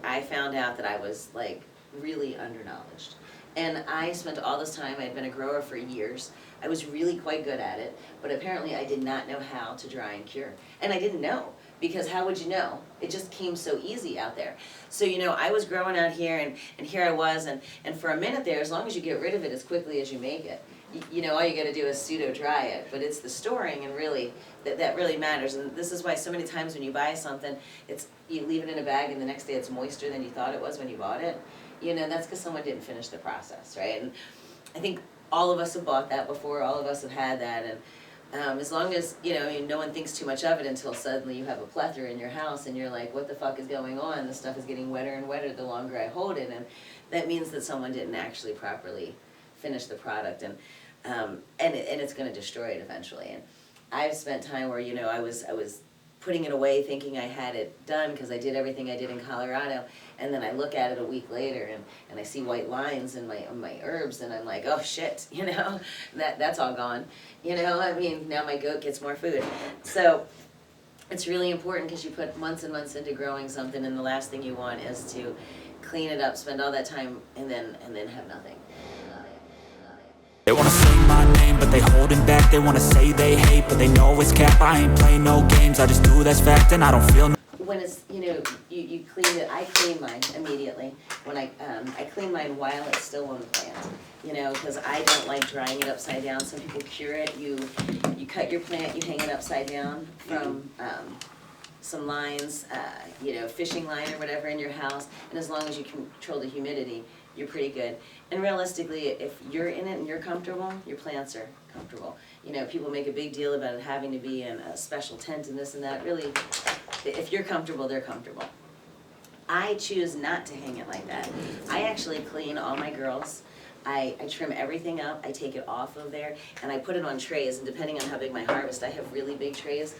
I found out that I was like really underknowledged. And I spent all this time, I had been a grower for years, I was really quite good at it, but apparently I did not know how to dry and cure. And I didn't know, because how would you know? It just came so easy out there. So, you know, I was growing out here, and here I was, and for a minute there, as long as you get rid of it as quickly as you make it, you know, all you gotta do is pseudo-dry it, but it's the storing and really, that really matters. And this is why so many times when you buy something, you leave it in a bag and the next day it's moister than you thought it was when you bought it. You know, that's because someone didn't finish the process, right? And I think all of us have bought that before, all of us have had that, and as long as, you know, no one thinks too much of it until suddenly you have a plethora in your house and you're like, what the fuck is going on? This stuff is getting wetter and wetter the longer I hold it, and that means that someone didn't actually properly finish the product, and it's going to destroy it eventually. And I've spent time where, you know, I was putting it away thinking I had it done because I did everything I did in Colorado, and then I look at it a week later and I see white lines in my herbs, and I'm like, oh shit, you know, that's all gone. You know, I mean, now my goat gets more food. So it's really important because you put months and months into growing something, and the last thing you want is to clean it up, spend all that time, and then have nothing. They wanna say my name, but they holding back. They wanna say they hate, but they know it's cap. I ain't playing no games, I just do that's fact, and I don't feel when it's, you know, you clean it, I clean mine immediately. When I clean mine while it's still on the plant, you know, because I don't like drying it upside down. Some people cure it. You cut your plant, you hang it upside down from some lines, you know, fishing line or whatever in your house, and as long as you control the humidity, you're pretty good. And realistically, if you're in it and you're comfortable, your plants are comfortable. You know, people make a big deal about it having to be in a special tent and this and that. Really, if you're comfortable, they're comfortable. I choose not to hang it like that. I actually clean all my girls. I trim everything up, I take it off of there, and I put it on trays, and depending on how big my harvest, I have really big trays.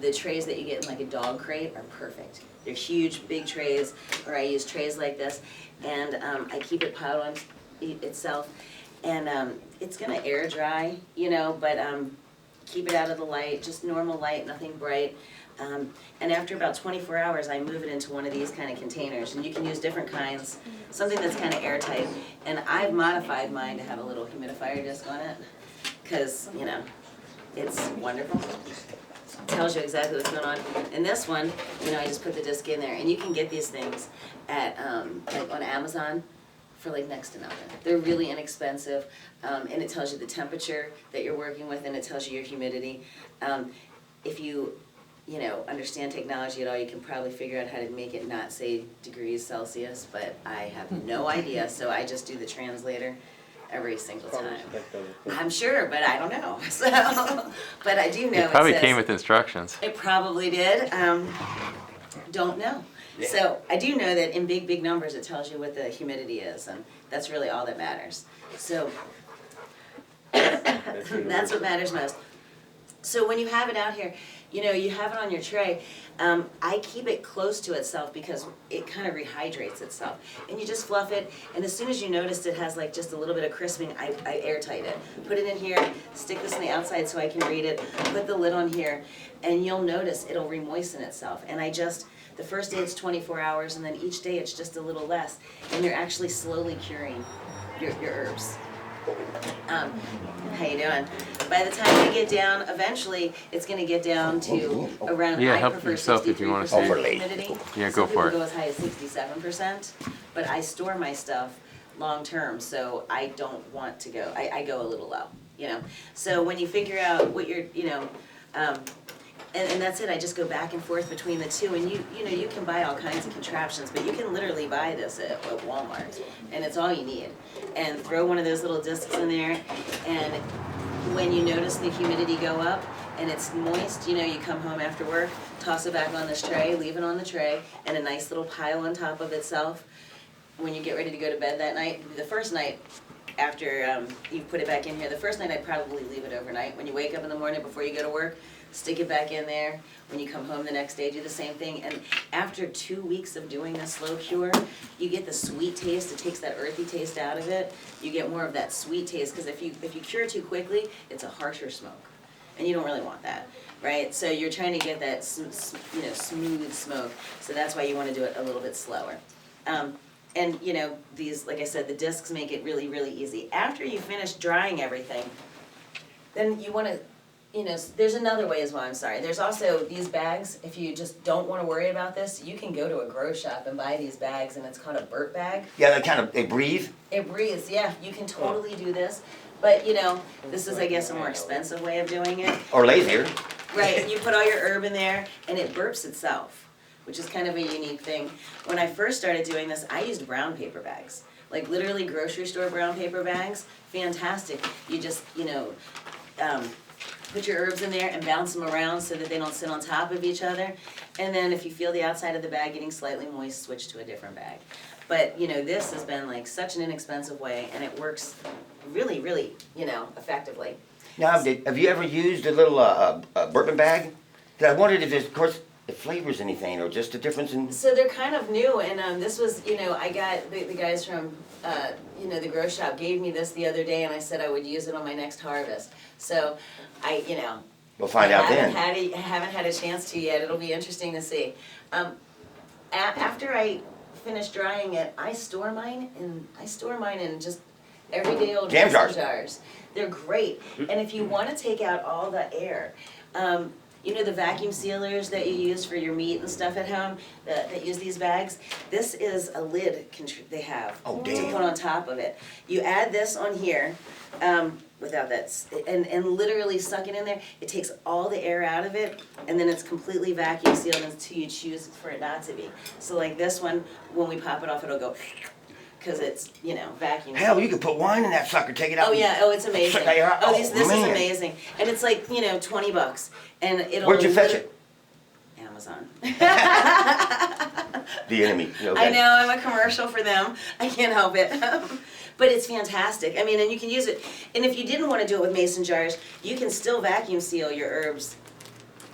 The trays that you get in like a dog crate are perfect. They're huge, big trays, or I use trays like this, and I keep it piled on itself, and it's gonna air dry, you know, but keep it out of the light, just normal light, nothing bright. And after about 24 hours, I move it into one of these kind of containers, and you can use different kinds, something that's kind of airtight. And I've modified mine to have a little humidifier disc on it, because, you know, it's wonderful. Tells you exactly what's going on. And this one, you know, I just put the disc in there, and you can get these things at like on Amazon for like next to nothing. They're really inexpensive, and it tells you the temperature that you're working with, and it tells you your humidity. If you know, understand technology at all, you can probably figure out how to make it not say degrees Celsius, but I have no idea, so I just do the translator every single time. I'm sure, but I don't know. So, but I do know it probably came with instructions. It probably did. Don't know. Yeah. So I do know that in big numbers it tells you what the humidity is, and that's really all that matters. So that's what matters most. So when you have it out here, you know, you have it on your tray. I keep it close to itself because it kind of rehydrates itself. And you just fluff it, and as soon as you notice it has like just a little bit of crisping, I airtight it. Put it in here, stick this on the outside so I can read it, put the lid on here, and you'll notice it'll remoisten itself. And the first day it's 24 hours, and then each day it's just a little less, and you're actually slowly curing your herbs. How you doing? By the time you get down, eventually it's going to get down to around. Yeah, I help prefer yourself if you want to see humidity. Yeah, go for it. Some people go as high as 67%, but I store my stuff long term, so I don't want to go. I go a little low, you know. So when you figure out what you're, you know. And that's it. I just go back and forth between the two, and you know, you can buy all kinds of contraptions, but you can literally buy this at Walmart, and it's all you need. And throw one of those little discs in there, and when you notice the humidity go up and it's moist, you know, you come home after work, toss it back on this tray, leave it on the tray, and a nice little pile on top of itself. When you get ready to go to bed that night, the first night after you put it back in here, the first night I'd probably leave it overnight. When you wake up in the morning before you go to work, stick it back in there. When you come home the next day, do the same thing. And after 2 weeks of doing a slow cure, you get the sweet taste. It takes that earthy taste out of it. You get more of that sweet taste, because if you cure too quickly, it's a harsher smoke. and you don't really want that, right? So you're trying to get that smooth smoke, so that's why you want to do it a little bit slower. And these, like I said, the discs make it really, really easy. After you finish drying everything, then you want to, there's another way as well, I'm sorry. There's also these bags, if you just don't want to worry about this, you can go to a grow shop and buy these bags, and it's called a burp bag. Yeah, they breathe. It breathes, yeah, you can totally do this, but this is, I guess, a more expensive way of doing it. Or lazier. Right, you put all your herb in there, and it burps itself, which is kind of a unique thing. When I first started doing this, I used brown paper bags, like literally grocery store brown paper bags. Fantastic. You just, put your herbs in there and bounce them around so that they don't sit on top of each other. And then if you feel the outside of the bag getting slightly moist, switch to a different bag. But, this has been like such an inexpensive way, and it works really, really, effectively. Now, have you ever used a little bourbon bag? 'Cause I wondered if there's, of course, it flavors anything or just a difference in. So they're kind of new, and this was, I got the guys from, the grow shop gave me this the other day, and I said I would use it on my next harvest. So We'll find out then. I haven't had a chance to yet. It'll be interesting to see. After I finish drying it, I store mine in just everyday old Jam mason jars. They're great, and if you want to take out all the air, the vacuum sealers that you use for your meat and stuff at home that use these bags, this is a lid they have to put on top of it. You add this on here without that, and literally suck it in there. It takes all the air out of it, and then it's completely vacuum sealed until you choose for it not to be. So like this one, when we pop it off, it'll go, because it's, vacuum. Hell, you could put wine in that sucker, take it out. Oh yeah, it's amazing. Suck that air out. This is Man. amazing. And it's like, $20. And it'll. Where'd you fetch it? Amazon. The enemy. Okay. I know, I'm a commercial for them. I can't help it. But it's fantastic. I mean, and you can use it. And if you didn't want to do it with mason jars, you can still vacuum seal your herbs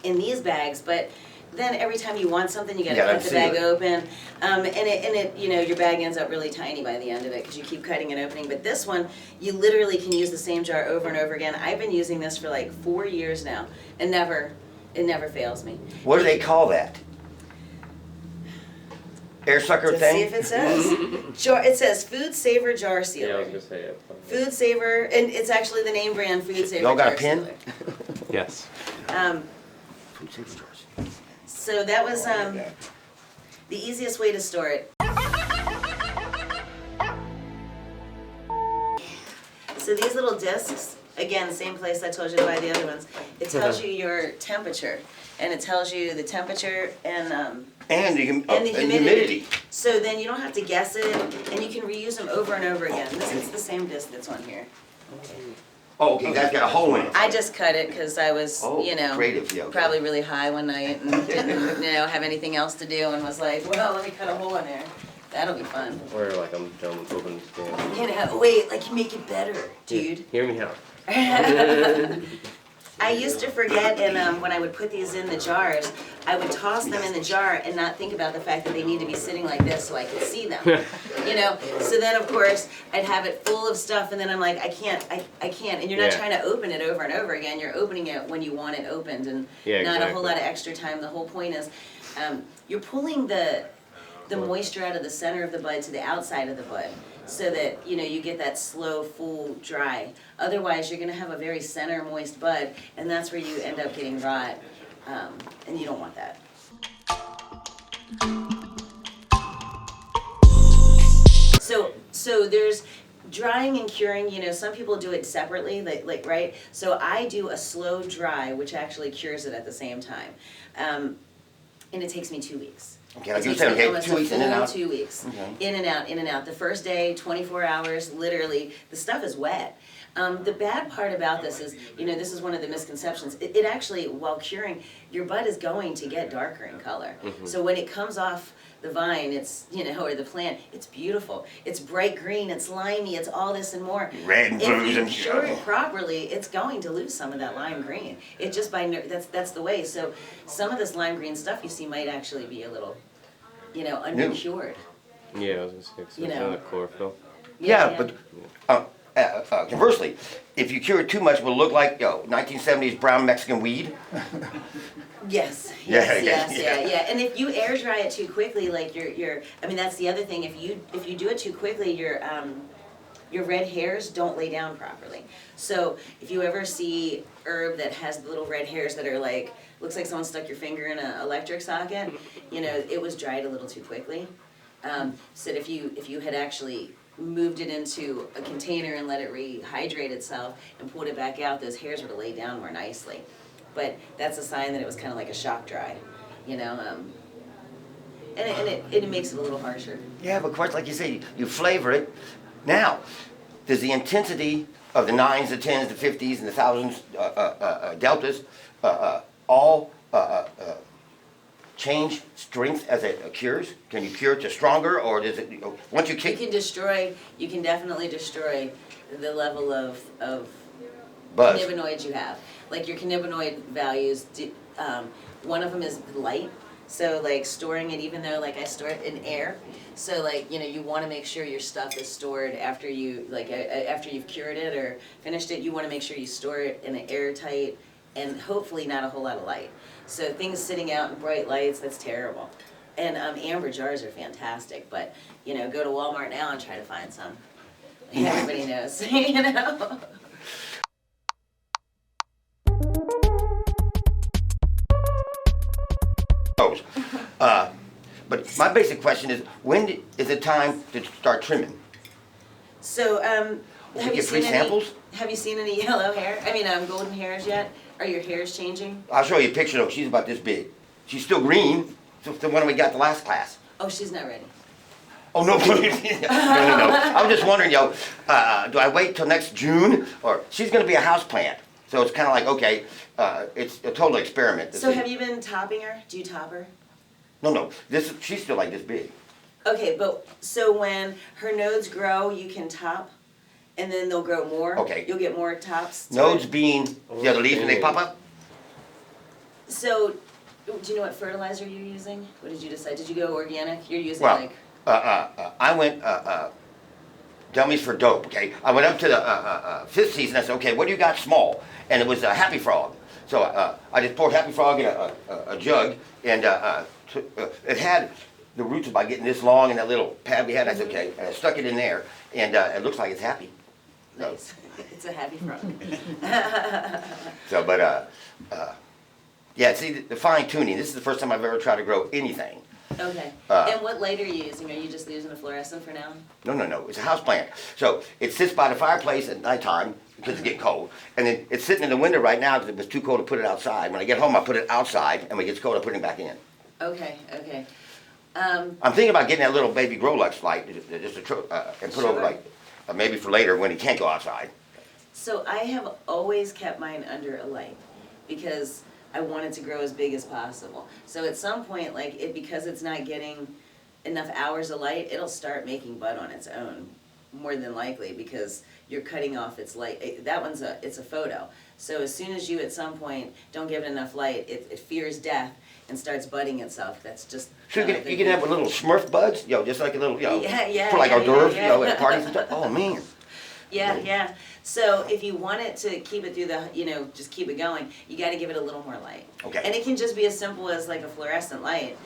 in these bags, but then every time you want something, you gotta cut the bag open, and it your bag ends up really tiny by the end of it because you keep cutting and opening. But this one, you literally can use the same jar over and over again. I've been using this for like 4 years now, and it never fails me. What do they call that? Air sucker Let's thing? see if it says. It says Food Saver Jar Sealer. Yeah, I was gonna say it. Food Saver, and it's actually the name brand Food Saver Y'all got Jar a pen? Sealer. Yes. Food safety jars. So that was the easiest way to store it. So these little discs, again, same place I told you to buy the other ones. It tells you your temperature, and it tells you the temperature and the humidity. So then you don't have to guess it, and you can reuse them over and over again. This is the same disc that's on here. Oh, okay, that's got a hole in it. I just cut it because I was, creative, yeah, okay. probably really high one night and didn't, have anything else to do, and was like, well, let me cut a hole in there. That'll be fun. Or like I'm done open stand. Wait, like you make it better, dude. Hear me out. I used to forget, and when I would put these in the jars, I would toss them in the jar and not think about the fact that they need to be sitting like this so I could see them. So then of course I'd have it full of stuff, and then I'm like, I can't, and you're not trying to open it over and over again. You're opening it when you want it opened, and not a whole lot of extra time. The whole point is, you're pulling the moisture out of the center of the bud to the outside of the bud, so that you get that slow, full dry. Otherwise, you're going to have a very center moist bud, and that's where you end up getting rot, and you don't want that. So there's drying and curing. Some people do it separately, like right. So I do a slow dry, which actually cures it at the same time, and it takes me 2 weeks. Okay, like you said, 2 weeks in and out. 2 weeks. Okay. In and out, in and out. The first day, 24 hours, literally, the stuff is wet. The bad part about this is, this is one of the misconceptions. It actually, while curing, your bud is going to get darker in color. Mm-hmm. So when it comes off the vine, it's, or the plant, it's beautiful. It's bright green, it's limey, it's all this and more. Red and blues and If you cure it properly, it's going to lose some of that lime green. It just that's the way. So some of this lime green stuff you see might actually be a little, undercured. Yeah, I was gonna say, 'cause it's kind of chlorophyll. Yeah, but conversely, if you cure it too much, will it look like 1970s brown Mexican weed? Yes, Yeah, yes, yes, yeah. yeah. And if you air dry it too quickly, like I mean, that's the other thing. If you do it too quickly, your red hairs don't lay down properly. So if you ever see herb that has the little red hairs that are like, looks like someone stuck your finger in an electric socket, it was dried a little too quickly. So if you had actually moved it into a container and let it rehydrate itself and pulled it back out, those hairs would have laid down more nicely. But that's a sign that it was kind of like a shock dry, and it makes it a little harsher. Yeah, but of course, like you say, you flavor it. Now, does the intensity of the 9s, the 10s, the 50s, and the thousands, deltas, all change strength as it cures? Can you cure it to stronger, or does it, once you You kick can definitely destroy the level of buzz? cannabinoids you have. Like your cannabinoid values, one of them is light. So like storing it, even though like I store it in air, so like you want to make sure your stuff is stored after after you've cured it or finished it. You want to make sure you store it in an airtight and hopefully not a whole lot of light. So things sitting out in bright lights, that's terrible. And amber jars are fantastic, but go to Walmart now and try to find some. Everybody knows, But my basic question is, when is it time to start trimming? So, Does it get free samples? Have you seen any yellow hair? I mean, golden hairs yet? Are your hairs changing? I'll show you a picture though. She's about this big. She's still green. It's the one we got the last class. Oh, she's not ready. Oh no! No. I was just wondering, do I wait till next June, or she's going to be a house plant? So it's kind of like, okay, it's a total experiment. So have you been topping her? Do you top her? No. She's still like this big. Okay, but so when her nodes grow, you can top, and then they'll grow more. Okay. You'll get more tops. Nodes being the other leaves when they pop up. So, do you know what fertilizer you're using? What did you decide? Did you go organic? You're using Well, I went dummies for dope. Okay, I went up to the fifth season. I said, okay, what do you got small? And it was a Happy Frog. So I just poured Happy Frog in a jug, and it had the roots about getting this long, and that little pad we had. I said, okay, and I stuck it in there, and it looks like it's happy. Nice. It's a happy frog. So, but yeah, see the fine tuning. This is the first time I've ever tried to grow anything. Okay. And what light are you using? Are you just using a fluorescent for now? No. It's a house plant. So it sits by the fireplace at nighttime because it's getting cold. And then it's sitting in the window right now because it was too cold to put it outside. When I get home, I put it outside, and when it gets cold, I put it back in. Okay. I'm thinking about getting that little baby Grolux light and put over like maybe for later when he can't go outside. So I have always kept mine under a light because I want it to grow as big as possible. So at some point, because it's not getting enough hours of light, it'll start making bud on its own, more than likely, because you're cutting off its light. That one's it's a photo. So as soon as you at some point don't give it enough light, it fears death and starts budding itself. That's just. So you can have a little Smurf buds, just like a little, Yeah, for like hors d'oeuvres, yeah. at parties and stuff. Oh man. Yeah. So if you want it to keep it through the, just keep it going, you got to give it a little more light. Okay. And it can just be as simple as like a fluorescent light,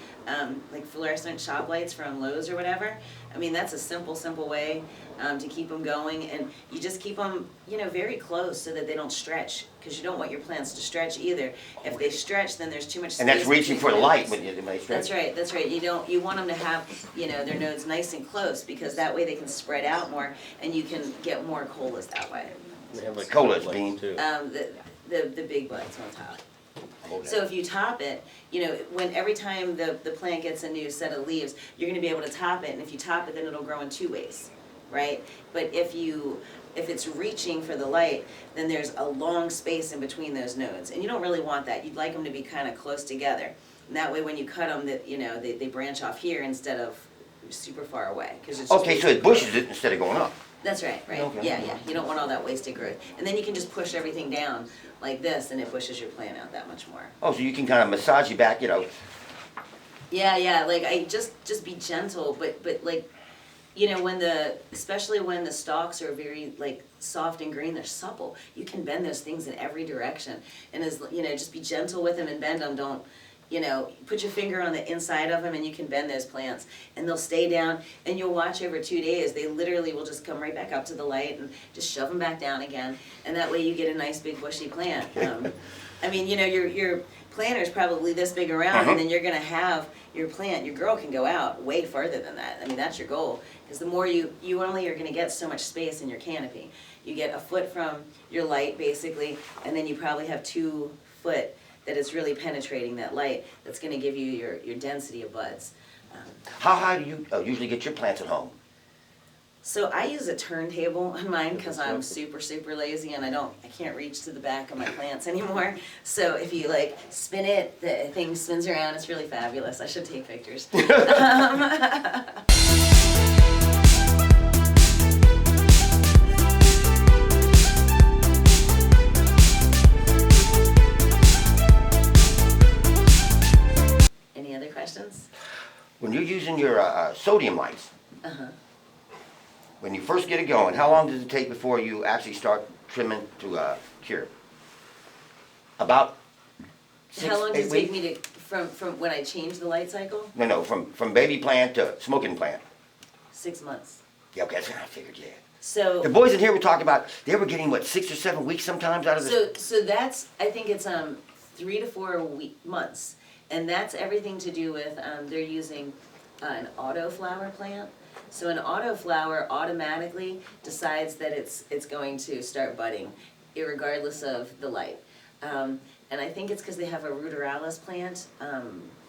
like fluorescent shop lights from Lowe's or whatever. I mean, that's a simple way to keep them going, and you just keep them, very close so that they don't stretch, because you don't want your plants to stretch either. If they stretch, then there's too much space. And that's reaching for the between light nodes. when they stretch. That's right. You want them to have, their nodes nice and close, because that way they can spread out more, and you can get more colas that way. They have like Colas lights, bean. too. The big buds on top. So if you top it, when every time the plant gets a new set of leaves, you're going to be able to top it, and if you top it, then it'll grow in two ways, right? But if it's reaching for the light, then there's a long space in between those nodes, and you don't really want that. You'd like them to be kind of close together, and that way when you cut them, they branch off here instead of super far away. Okay, so it bushes it instead of going up. That's right. Okay. Yeah. You don't want all that wasted growth. And then you can just push everything down like this, and it bushes your plant out that much more. Oh, so you can kind of massage you back, Yeah, like I just be gentle, but like you know, especially when the stalks are very like soft and green, they're supple. You can bend those things in every direction. And just be gentle with them and bend them. Don't, put your finger on the inside of them and you can bend those plants and they'll stay down, and you'll watch over 2 days, they literally will just come right back up to the light and just shove them back down again. And that way you get a nice big bushy plant. I mean, your planter's probably this big around, and then you're gonna have your plant, your girl can go out way further than that. I mean, that's your goal, because the more you only are gonna get so much space in your canopy. You get a foot from your light, basically, and then you probably have 2 foot that is really penetrating that light, that's gonna give you your density of buds. How high do you usually get your plants at home? So I use a turntable on mine because I'm super, super lazy and I can't reach to the back of my plants anymore. So if you like spin it, the thing spins around. It's really fabulous. I should take pictures. Any other questions? When you're using your sodium lights, Uh-huh. when you first get it going, how long does it take before you actually start trimming to cure? About 6, How long 8 does it take weeks? me to, from when I change the light cycle? No, from baby plant to smoking plant. 6 months. Yeah, okay, that's what I figured, yeah. So. The boys in here were talking about, they were getting, what, 6 or 7 weeks sometimes out of this? So that's, I think it's 3 to 4 months, and that's everything to do with they're using an autoflower plant. So an autoflower automatically decides that it's going to start budding, irregardless of the light. And I think it's because they have a ruderalis plant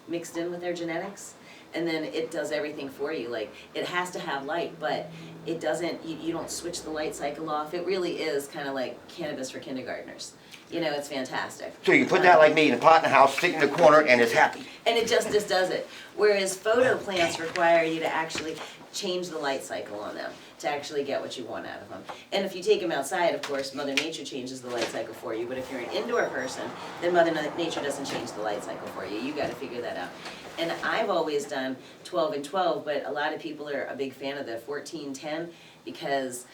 mixed in with their genetics. And then it does everything for you. Like, it has to have light, but it doesn't, you don't switch the light cycle off. It really is kind of like cannabis for kindergartners. It's fantastic. So you can put that like me in a pot in the house, stick in the corner, and it's happy. And it just does it. Whereas photo plants require you to actually change the light cycle on them to actually get what you want out of them. And if you take them outside, of course, Mother Nature changes the light cycle for you. But if you're an indoor person, then Mother Nature doesn't change the light cycle for you. You got to figure that out. And I've always done 12 and 12, but a lot of people are a big fan of the 14-10 because,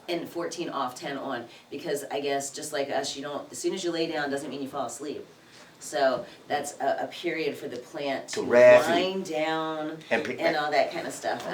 and 14 off, 10 on, because I guess just like us, as soon as you lay down doesn't mean you fall asleep. So that's a period for the plant to wind down and all that kind of stuff.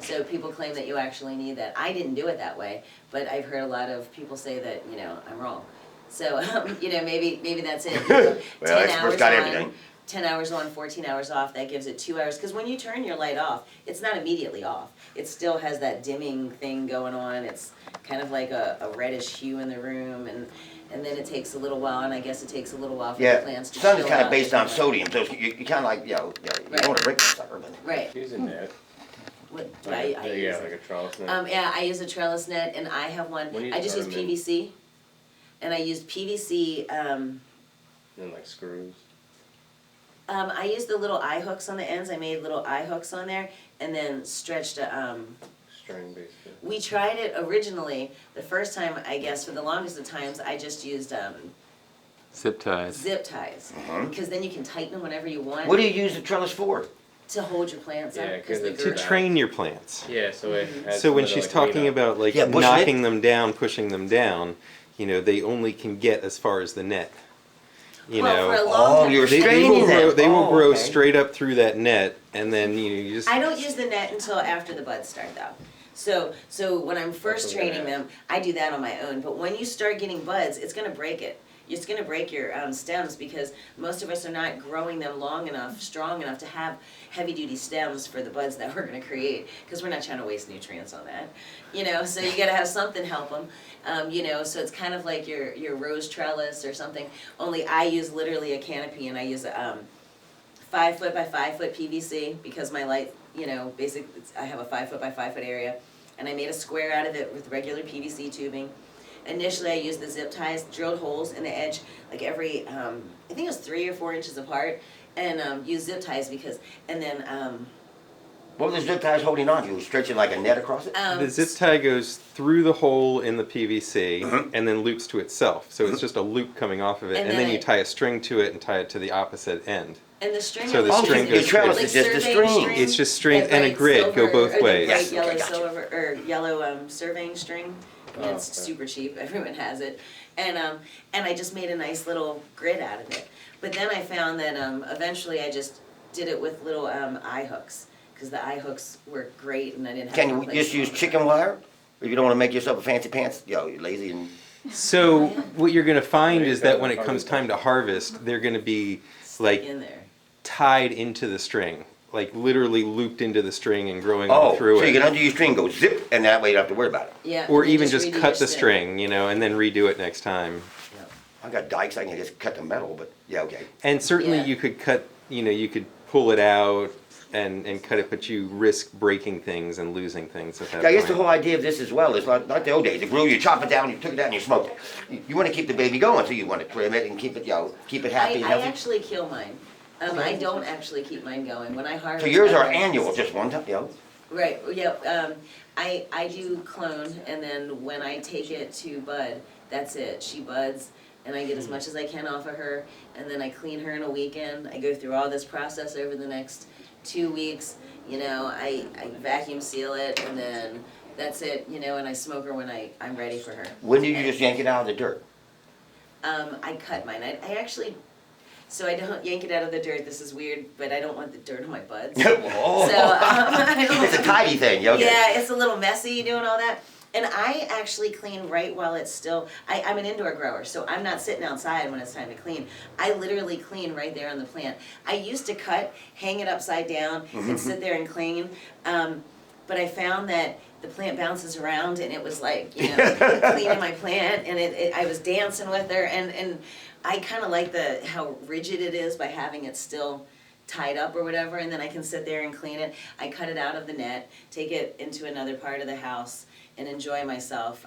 So people claim that you actually need that. I didn't do it that way, but I've heard a lot of people say that, I'm wrong. So, maybe that's it. Well, 10 experts hours got on, everything. 10 hours on, 14 hours off, that gives it 2 hours. Because when you turn your light off, it's not immediately off. It still has that dimming thing going on. It's kind of like a reddish hue in the room, and then it takes a little while, and I guess it takes a little while for the plants to sun is chill kind of out. based on sodium, so you kind of like, you don't want to break the sucker, but. Right. Using that. What do I use? Yeah, like a trellis net. Yeah, I use a trellis net, and I have one. When you I just use start 'em in- PVC, and I used PVC. And like screws. I used the little eye hooks on the ends. I made little eye hooks on there, and then stretched a. String basically. We tried it originally. The first time, I guess, for the longest of times, I just used Zip ties. zip ties, because then you can tighten them whenever you want. What do you use the trellis for? To hold your plants up, Yeah, because 'cause they it's grow To back. train your plants. Yeah, so it has So when some she's of the, like, talking lean up. about like Yeah, bush knocking them down, pushing them down, they only can get as far as the net. You Well, for a know, long time. You're they straining will grow. them. They will Oh, grow okay. straight up through that net, and then you just. I don't use the net until after the buds start though. So when I'm first That's what I'm training gonna them, I do that on my own. But when you start getting buds, it's gonna break it. It's gonna break your stems, because most of us are not growing them long enough, strong enough to have heavy duty stems for the buds that we're gonna create, because we're not trying to waste nutrients on that. So you gotta have something help them. So it's kind of like your rose trellis or something, only I use literally a canopy, and I use a 5 foot by 5 foot PVC, because my light, basically, I have a 5 foot by 5 foot area, and I made a square out of it with regular PVC tubing. Initially, I used the zip ties, drilled holes in the edge, like every, I think it was 3 or 4 inches apart, and used zip ties and then, What were the zip ties holding on to? You were stretching like a net across it? The zip tie goes through the hole in the PVC and then loops to itself. So it's just a loop coming off of it, And and then then you it- tie a string to it and tie it to the opposite end. And the string. So the I was string using goes is straight. like It's just a surveying string. It's just string that and a bright grid go silver- both or the ways. bright Yes, yellow okay, gotcha. silver or yellow surveying string. Oh, It's okay. super cheap. Everyone has it, and I just made a nice little grid out of it. But then I found that eventually I just did it with little eye hooks because the eye hooks were great and I didn't have to Can you replace just them use all the chicken time. wire? If you don't wanna make yourself a fancy pants, you're lazy and, So what you're gonna find Yeah, is you that gotta when it find comes it. time to harvest, they're gonna be Stuck like in there. tied into the string, like literally looped into the string and growing oh, all so through you it. can undo your string, go zip, and that way you don't have to worry about it. Yeah. Or and then even just redo cut your the string, and then redo it next time. Yeah. I got dikes, I can just cut the metal, but, yeah, okay. And certainly Yeah. you could cut, you could pull it out and cut it, but you risk breaking things and losing things at that Yeah, I guess the point. whole idea of this as well is not the old days. The grill, you chop it down, you took it out and you smoked it. You wanna keep the baby going, so you wanna trim it and keep it, keep it happy and I healthy. actually kill mine. I don't actually keep mine going. When I harvest. So yours I are harvest. annual, just one time, Right, yeah, I do clone, and then when I take it to bud, that's it, she buds, and I get as much as I can off of her, and then I clean her in a weekend, I go through all this process over the next 2 weeks, I vacuum seal it, and then that's it, and I smoke her when I'm ready for her. When do you just yank it out of the dirt? I cut mine, I actually, so I don't yank it out of the dirt, this is weird, but I don't want the dirt on my buds. Oh. So, I don't. It's a tidy thing, okay. Yeah, it's a little messy doing all that. And I actually clean right while it's still, I'm an indoor grower, so I'm not sitting outside when it's time to clean. I literally clean right there on the plant. I used to cut, hang it upside down, and sit there and clean. But I found that the plant bounces around and it was like, cleaning my plant and I was dancing with her and I kind of like how rigid it is by having it still tied up or whatever, and then I can sit there and clean it. I cut it out of the net, take it into another part of the house and enjoy myself,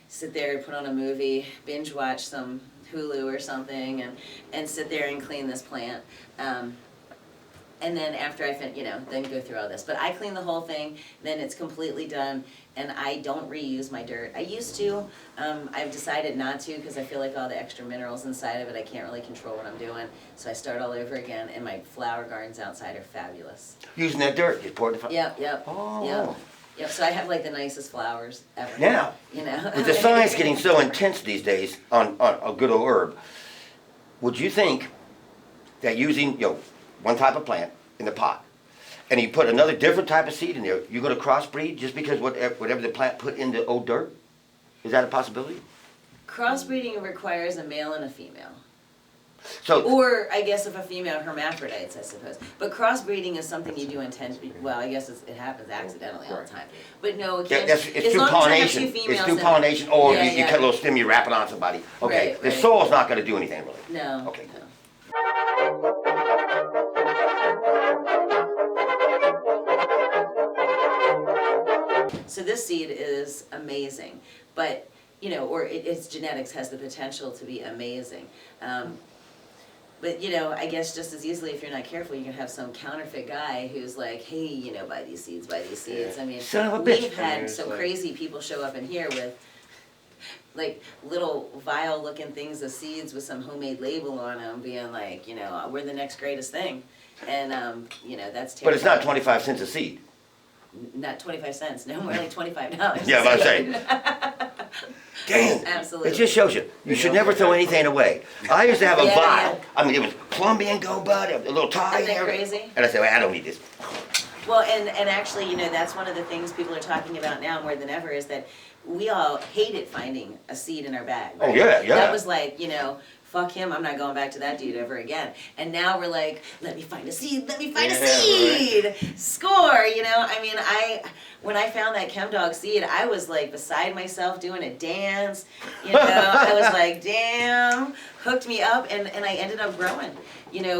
sit there and put on a movie, binge watch some Hulu or something and sit there and clean this plant. And then after I then go through all this. But I clean the whole thing, then it's completely done, and I don't reuse my dirt. I used to, I've decided not to because I feel like all the extra minerals inside of it, I can't really control what I'm doing. So I start all over again, and my flower gardens outside are fabulous. Using that dirt, you pour it in the Yep, Oh. yep. So I have like the nicest flowers ever. Now, with the science getting so intense these days on a good old herb, would you think that using, one type of plant in the pot, and you put another different type of seed in there, you're gonna crossbreed just because whatever the plant put in the old dirt? Is that a possibility? Crossbreeding requires a male and a female. So, Or, I guess if a female hermaphrodites, I suppose. But crossbreeding is something you do intentionally, well, I guess it happens accidentally all the time. But no, it can't, it's as through long as I have pollination. two It's females. through then- pollination, or Yeah, you yeah. cut a little stem, you wrap it on somebody. Okay, Right, the right. soil's not gonna do anything really. No, Okay. no. So this seed is amazing, but, its genetics has the potential to be amazing. But, I guess just as easily, if you're not careful, you can have some counterfeit guy who's like, hey, buy these seeds, buy these seeds. Yeah. I mean, Son of a bitch. we've had Yeah, some it's like- crazy people show up in here with like little vile looking things of seeds with some homemade label on them being like, we're the next greatest thing. And, that's terrible. But it's not 25 cents a seed. Not 25 cents, no, more like $25. Yeah, but I'm saying. Dang. Absolutely. It just shows you. You should never throw anything away. I used to have a Yeah, vial. yeah. I mean, it was Colombian Go Bud, a little tie. Isn't that and everything. crazy? And I said, well, I don't need this. Well, and actually, that's one of the things people are talking about now more than ever is that we all hated finding a seed in our bag. Oh, right? yeah, yeah. That was like, fuck him, I'm not going back to that dude ever again. And now we're like, let me find a seed, let me find a Yeah, seed! Score, I mean, when I found that Chem Dog seed, I was like beside myself doing a dance, I was like, damn, hooked me up, and I ended up growing,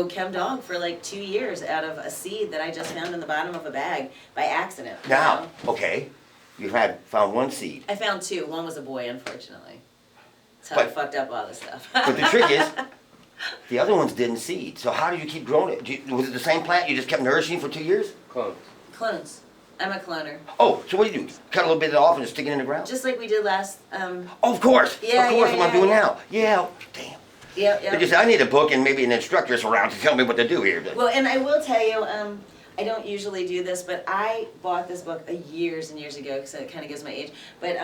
Chem Dog for like 2 years out of a seed that I just found in the bottom of a bag by accident. Now, okay, you found one seed. I found 2, one was a boy, unfortunately. That's how I But- fucked up all this stuff. But the trick is, the other ones didn't seed. So how did you keep growing it? Was it the same plant you just kept nourishing for 2 years? Clones. Clones. I'm a cloner. Oh, so what do you do? Cut a little bit off and just stick it in the ground? Just like we did last, Oh, of course. Yeah, of course, yeah, what I'm yeah, doing yeah. now. Yeah, damn. Yep, They yep. just, I need a book and maybe an instructor's around to tell me what to do here. Well, and I will tell you, I don't usually do this, but I bought this book years and years ago, because it kind of gives my age. But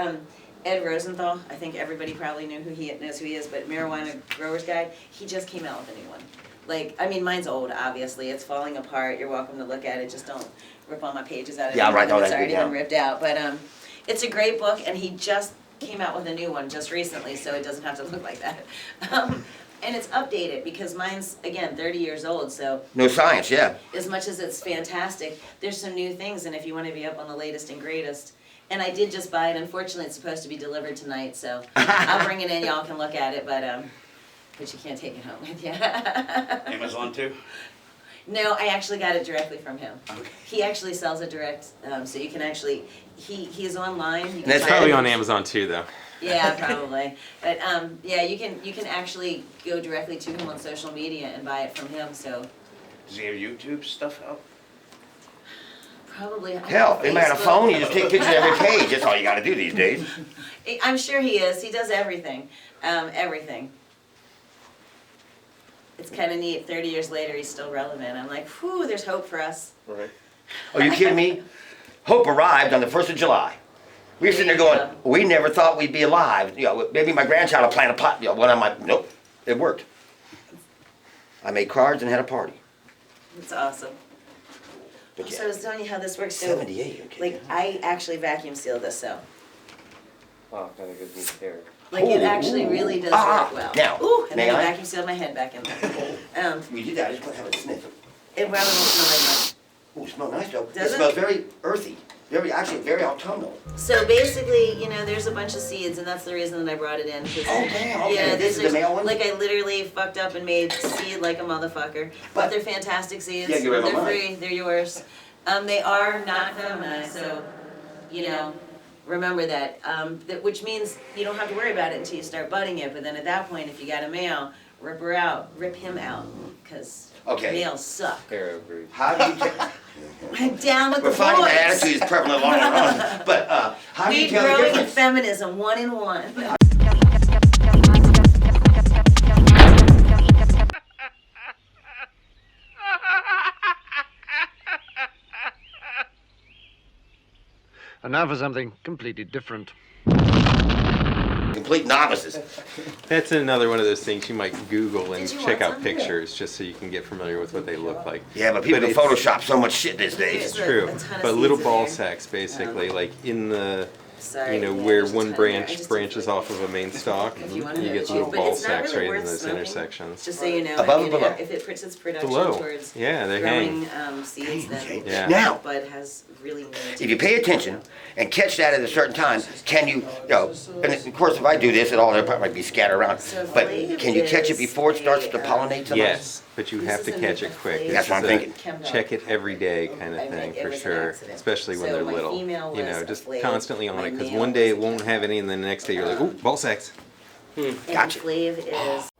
Ed Rosenthal, I think everybody probably knows who he is, but Marijuana Grower's Guide, he just came out with a new one. Like, I mean, mine's old, obviously. It's falling apart. You're welcome to look at it. Just don't rip all my pages out of it. Yeah, right, no, It's that's already good, yeah. been ripped out. But it's a great book, and he just came out with a new one just recently, so it doesn't have to look like that. And it's updated, because mine's, again, 30 years old, so No science, yeah. as much as it's fantastic, there's some new things, and if you want to be up on the latest and greatest. And I did just buy it. Unfortunately, it's supposed to be delivered tonight, so I'll bring it in. Y'all can look at it, but you can't take it home with you. Amazon too? No, I actually got it directly from him. Okay. He actually sells it direct, so you can actually. He is online. You can That's buy Probably it. on Amazon too, though. Yeah, probably. But yeah, you can actually go directly to him on social media and buy it from him. So Does he have YouTube stuff out? probably. I don't Hell, know, they might have a Facebook. phone, you just take pictures of every page, that's all you gotta do these days. I'm sure he is. He does everything. Everything. It's kind of neat. 30 years later, he's still relevant. I'm like, whew, there's hope for us. Right. Are you kidding me? Hope arrived on the 1st of July. We were sitting there going, we never thought we'd be alive. You know, maybe my grandchild will plant a pot. You know, one of my, nope, it worked. I made cards and had a party. It's awesome. But So I yeah, was telling you how this works. So, 78, okay. like, I actually vacuum seal this, so. Oh, kind of gives me care. Like, it Ooh, actually ooh. really does Ah, work well. now, Ooh, and may then I I? vacuum sealed my head back in there. We did that, I just want to have a sniff. It probably won't smell Ooh, it smells nice though. Does It it? smells very earthy, actually very autumnal. like much. So basically, you know, there's a bunch of seeds, and that's the reason that I brought it in. 'Cause, Oh, damn, okay, yeah, this is the there's- male one? Like, I literally fucked up and made seed like a motherfucker. But they're fantastic seeds. Yeah, you're right, They're mine. free. They're yours. They are not feminized, so, you know, remember that. Which means you don't have to worry about it until you start budding it. But then at that point, if you got a male, rip him out, because Okay. males suck. Hair breed. How do you take, I'm down with we're the finding boys. that attitude is prevalent along around, but how do you Weed tell the growing and difference? feminism, 1 in 1. And now for something completely different. Complete novices. That's another one of those things you might Google and Did you check want out some? pictures just so you can get familiar with what they look like. Yeah, but people can it's- Photoshop so much shit these days. It's There's true, a ton of but little seeds in ball there. sacks basically, like in the, Sorry, you know, yeah, where there's a one ton in there. I branch just branches didn't off of a main stalk, If you you wanted to get choose, little but ball it's not sacks really right in worth those smoking. intersections. Just so you know, Above or if, it, below? if it puts its production Below. towards Yeah, they growing hang. seeds, then Okay. Yeah. Now, bud has really neat. if you pay attention and catch that at a certain time, can you know, and of course if I do this, it all it'll probably be scattered around, So but Flav can you catch it is before it starts to a, pollinate something? Yes, but you This have to is a catch new it quick. Flav. That's what I'm This is thinking. a check it every day kind I of mean, thing it for was an sure, accident. especially when So they're my little. female You was know, a just Flav, constantly on my it because male one day it was a won't have any and then the next day you're like, ooh, ball sacks. And Gotcha. Flav is